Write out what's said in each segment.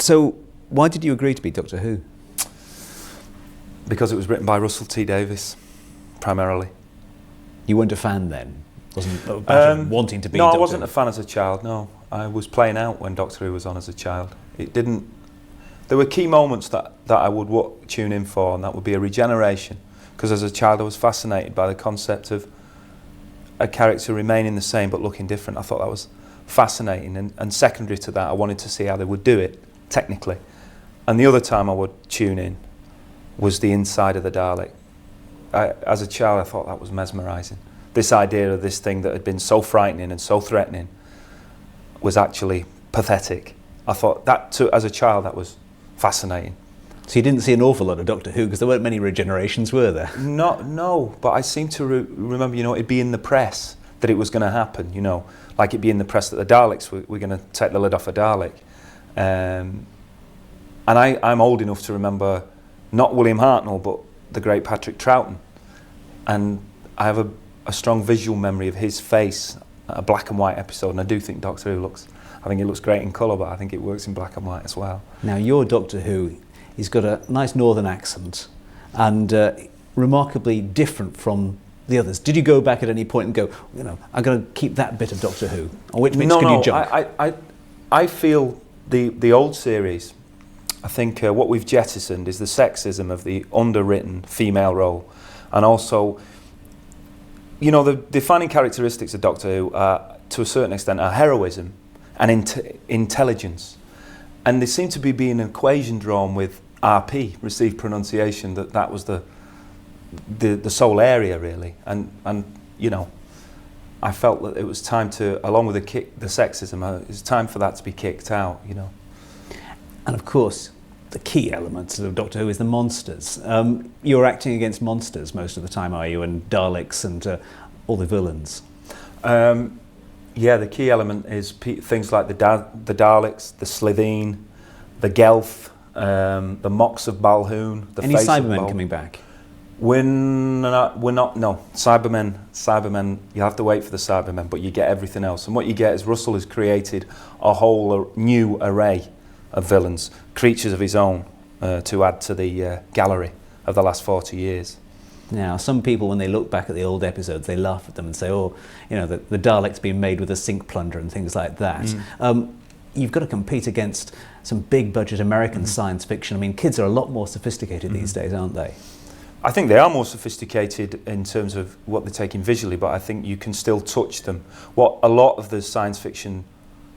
So why did you agree to be Doctor Who? Because it was written by Russell T Davies, primarily. You weren't a fan then? Wasn't wanting to be No, Doctor I wasn't Who? a fan as a child, no. I was playing out when Doctor Who was on as a child. It didn't... There were key moments that I would tune in for, and that would be a regeneration. Because as a child I was fascinated by the concept of a character remaining the same but looking different. I thought that was fascinating. And secondary to that, I wanted to see how they would do it, technically. And the other time I would tune in was the inside of the Dalek. As a child, I thought that was mesmerising. This idea of this thing that had been so frightening and so threatening was actually pathetic. I thought that, too, as a child, that was fascinating. So you didn't see an awful lot of Doctor Who because there weren't many regenerations, were there? No, but I seem to remember, it'd be in the press that it was going to happen, like it'd be in the press that the Daleks were going to take the lid off a Dalek. And I'm old enough to remember not William Hartnell, but the great Patrick Troughton. And I have a strong visual memory of his face, a black and white episode, and I do think Doctor Who I think it looks great in colour, but I think it works in black and white as well. Now, your Doctor Who, he's got a nice northern accent and remarkably different from the others. Did you go back at any point and go, I'm going to keep that bit of Doctor Who? Or which bits can you jump? I feel the old series, I think what we've jettisoned is the sexism of the underwritten female role. And also, the defining characteristics of Doctor Who, to a certain extent, are heroism and intelligence. And there seemed to be being an equation drawn with RP, received pronunciation, that was the sole area, really. And I felt that it was time to, along with the sexism, it was time for that to be kicked out, And of course, the key element of Doctor Who is the monsters. You're acting against monsters most of the time, are you? And Daleks and all the villains. Yeah, the key element is things like the Daleks, the Slitheen, the Gelth, the Mox of Balhoon, the Any Face of Cybermen coming back? We're not, no. Cybermen, you have to wait for the Cybermen, but you get everything else. And what you get is Russell has created a whole new array of villains, creatures of his own, to add to the gallery of the last 40 years. Now, some people, when they look back at the old episodes, they laugh at them and say, the Dalek's been made with a sink plunger and things like that. You've got to compete against some big-budget American science fiction. I mean, kids are a lot more sophisticated these days, aren't they? I think they are more sophisticated in terms of what they're taking visually, but I think you can still touch them. What a lot of the science fiction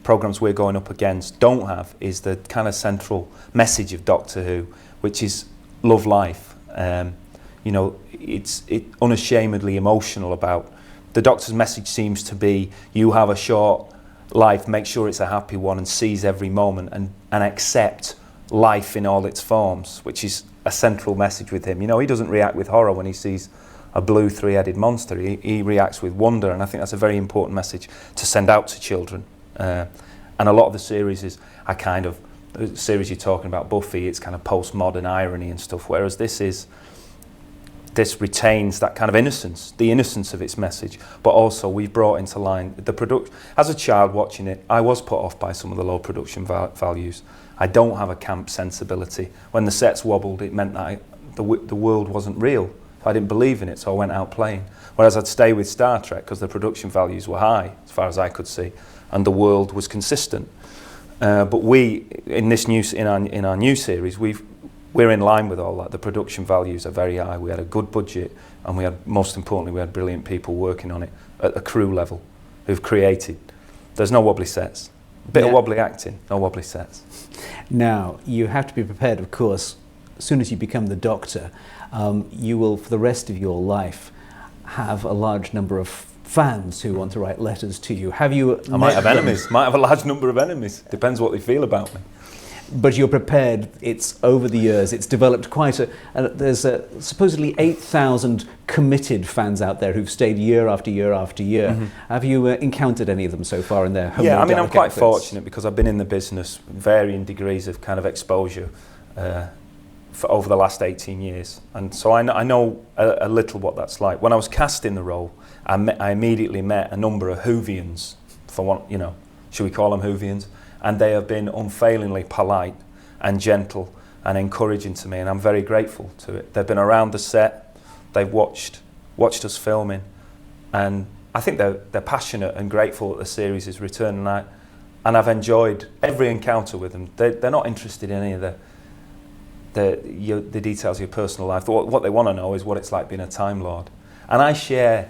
programmes we're going up against don't have is the kind of central message of Doctor Who, which is love life. It's unashamedly emotional about. The Doctor's message seems to be, you have a short life, make sure it's a happy one and seize every moment and accept life in all its forms, which is a central message with him. He doesn't react with horror when he sees a blue three-headed monster. He reacts with wonder, and I think that's a very important message to send out to children. And a lot of the series the series you're talking about, Buffy, it's kind of postmodern irony and stuff, whereas this retains that kind of innocence, the innocence of its message, but also we've brought into line the production. As a child watching it, I was put off by some of the low production values. I don't have a camp sensibility. When the sets wobbled, it meant that the world wasn't real. I didn't believe in it, so I went out playing. Whereas I'd stay with Star Trek because the production values were high, as far as I could see, and the world was consistent. But we, in our new series, we're in line with all that. The production values are very high. We had a good budget, and most importantly, we had brilliant people working on it at a crew level who've created. There's no wobbly sets. A bit of wobbly acting, no wobbly sets. Now, you have to be prepared, of course, as soon as you become the Doctor, you will, for the rest of your life, have a large number of fans who want to write letters to you. Have you? I might have enemies. Might have a large number of enemies. Depends what they feel about me. But you're prepared. It's over the years. It's developed quite there's supposedly 8,000 committed fans out there who've stayed year after year after year. Have you encountered any of them so far in their home? Yeah, I'm quite fortunate because I've been in the business, varying degrees of kind of exposure for over the last 18 years, and so I know a little what that's like. When I was cast in the role, I immediately met a number of Whovians, should we call them Whovians? And they have been unfailingly polite and gentle and encouraging to me, and I'm very grateful to it. They've been around the set, they've watched us filming, and I think they're passionate and grateful that the series is returning, and I've enjoyed every encounter with them. They're not interested in any of the details of your personal life. What they want to know is what it's like being a Time Lord. And I share,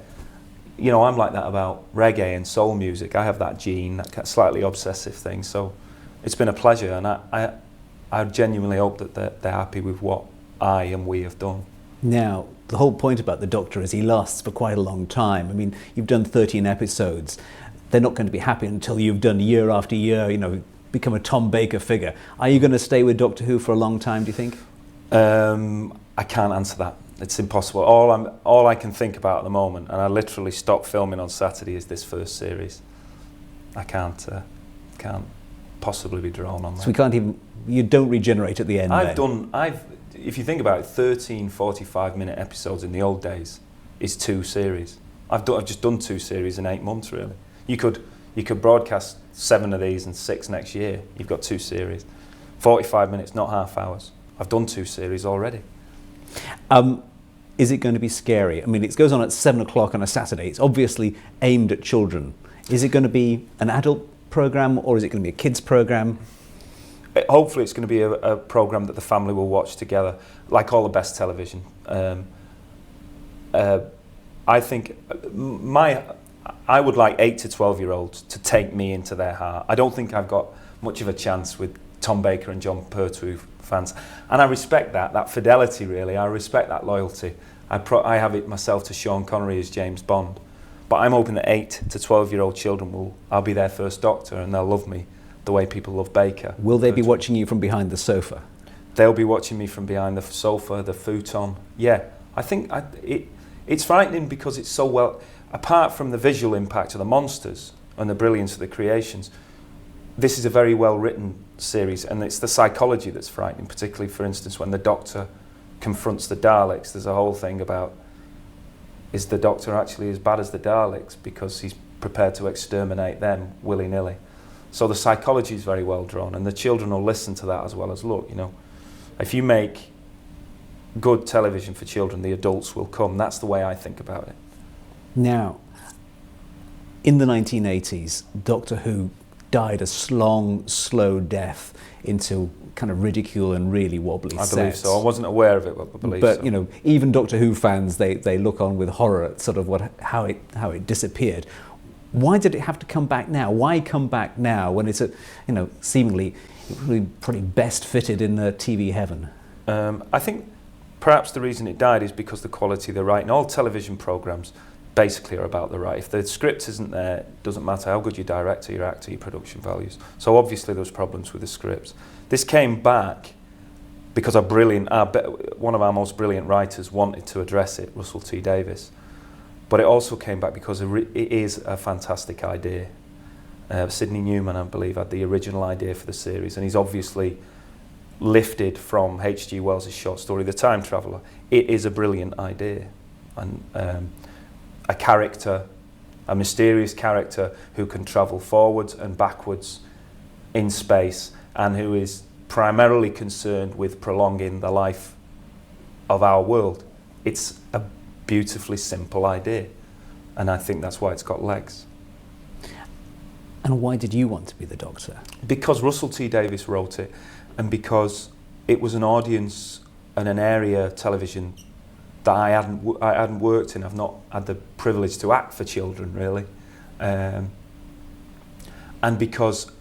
I'm like that about reggae and soul music. I have that gene, that slightly obsessive thing. So it's been a pleasure, and I genuinely hope that they're happy with what I and we have done. Now, the whole point about the Doctor is he lasts for quite a long time. I mean, you've done 13 episodes. They're not going to be happy until you've done year after year, become a Tom Baker figure. Are you going to stay with Doctor Who for a long time, do you think? I can't answer that. It's impossible. All I can think about at the moment, and I literally stopped filming on Saturday, is this first series. I can't possibly be drawn on that. So you don't regenerate at the end. If you think about it, 13 45-minute episodes in the old days is 2 series. I've just done 2 series in 8 months, really. You could broadcast 7 of these and 6 next year. You've got 2 series. 45 minutes, not half hours. I've done 2 series already. Is it going to be scary? I mean, it goes on at 7 o'clock on a Saturday. It's obviously aimed at children. Is it going to be an adult program, or is it going to be a kids program? Hopefully it's going to be a program that the family will watch together, like all the best television. I think I would like 8 to 12-year-olds to take me into their heart. I don't think I've got much of a chance with Tom Baker and John Pertwee fans, and I respect that fidelity, really. I respect that loyalty. I have it myself to Sean Connery as James Bond, but I'm hoping that 8 to 12-year-old children I'll be their first Doctor, and they'll love me the way people love Baker. Will they be watching you from behind the sofa? They'll be watching me from behind the sofa, the futon. Yeah, I think it's frightening because it's so well. Apart from the visual impact of the monsters and the brilliance of the creations, this is a very well written series, and it's the psychology that's frightening. Particularly, for instance, when the Doctor confronts the Daleks, there's a whole thing about, is the Doctor actually as bad as the Daleks because he's prepared to exterminate them willy-nilly? So the psychology is very well drawn, and the children will listen to that as well as look. If you make good television for children, the adults will come. That's the way I think about it. Now, in the 1980s, Doctor Who died a long, slow death into kind of ridicule and really wobbly sets. I believe so. I wasn't aware of it, but I believe so. But even Doctor Who fans, they look on with horror at sort of how it disappeared. Why did it have to come back now? Why come back now when it's seemingly pretty best fitted in the TV heaven? I think perhaps the reason it died is because the quality of the writing. All television programmes basically are about the writing. If the script isn't there, it doesn't matter how good your director, your actor, your production values. So obviously there was problems with the scripts. This came back because one of our most brilliant writers wanted to address it, Russell T Davies. But it also came back because it is a fantastic idea. Sidney Newman, I believe, had the original idea for the series, and he's obviously lifted from H.G. Wells' short story, The Time Traveller. It is a brilliant idea. And a character, a mysterious character who can travel forwards and backwards in space, and who is primarily concerned with prolonging the life of our world. It's a beautifully simple idea, and I think that's why it's got legs. And why did you want to be the Doctor? Because Russell T Davies wrote it, and because it was an audience and an area television that I hadn't worked in. I've not had the privilege to act for children, really, and because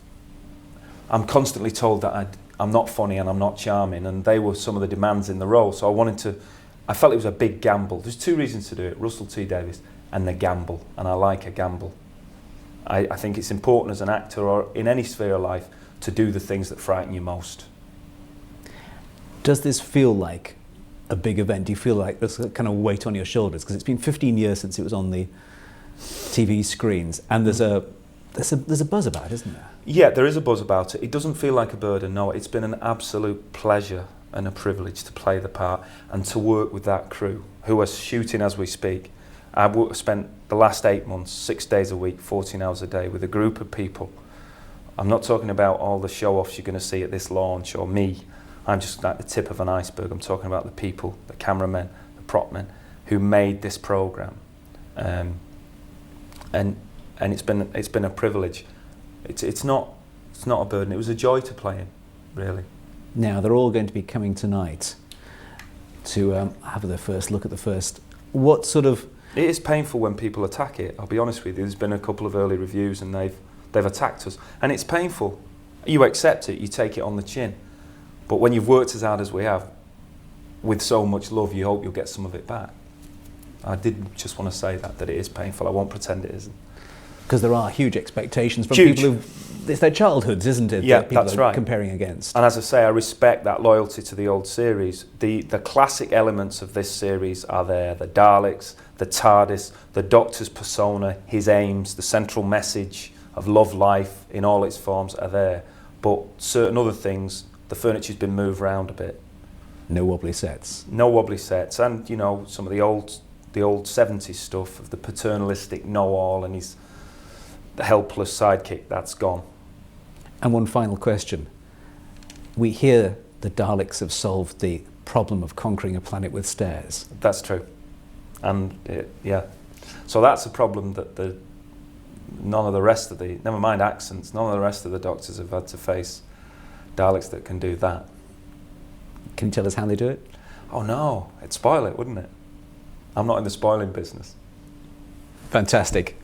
I'm constantly told that I'm not funny and I'm not charming, and they were some of the demands in the role. So I felt it was a big gamble. There's 2 reasons to do it: Russell T Davies and the gamble, and I like a gamble. I think it's important as an actor or in any sphere of life to do the things that frighten you most. Does this feel like a big event? Do you feel like there's a kind of weight on your shoulders? Because it's been 15 years since it was on the TV screens, and there's a buzz about it, isn't there? Yeah, there is a buzz about it. It doesn't feel like a burden, no. It's been an absolute pleasure and a privilege to play the part and to work with that crew who are shooting as we speak. I've spent the last 8 months, 6 days a week, 14 hours a day with a group of people. I'm not talking about all the show-offs you're going to see at this launch or me. I'm just at the tip of an iceberg. I'm talking about the people, the cameramen, the prop men who made this program, and it's been a privilege. It's not a burden. It was a joy to play in, really. Now they're all going to be coming tonight to have their first look at the first. What sort of? It is painful when people attack it. I'll be honest with you. There's been a couple of early reviews and they've attacked us, and it's painful. You accept it, you take it on the chin, but when you've worked as hard as we have, with so much love, you hope you'll get some of it back. I did just want to say that it is painful. I won't pretend it isn't. Because there are huge expectations from Huge. people it's their childhoods, isn't it? Yeah, that people that's are right. comparing against. And as I say, I respect that loyalty to the old series. The classic elements of this series are there. The Daleks, the TARDIS, the Doctor's persona, his aims, the central message of love life in all its forms are there. But certain other things, the furniture's been moved around a bit. No wobbly sets. No wobbly sets. And, you know, some of the old 70s stuff of the paternalistic know-all and his the helpless sidekick, that's gone. And one final question. We hear the Daleks have solved the problem of conquering a planet with stairs. That's true. And, yeah. So that's a problem that none of the rest of never mind accents, none of the rest of the Doctors have had to face Daleks that can do that. Can you tell us how they do it? Oh no, it'd spoil it, wouldn't it? I'm not in the spoiling business. Fantastic.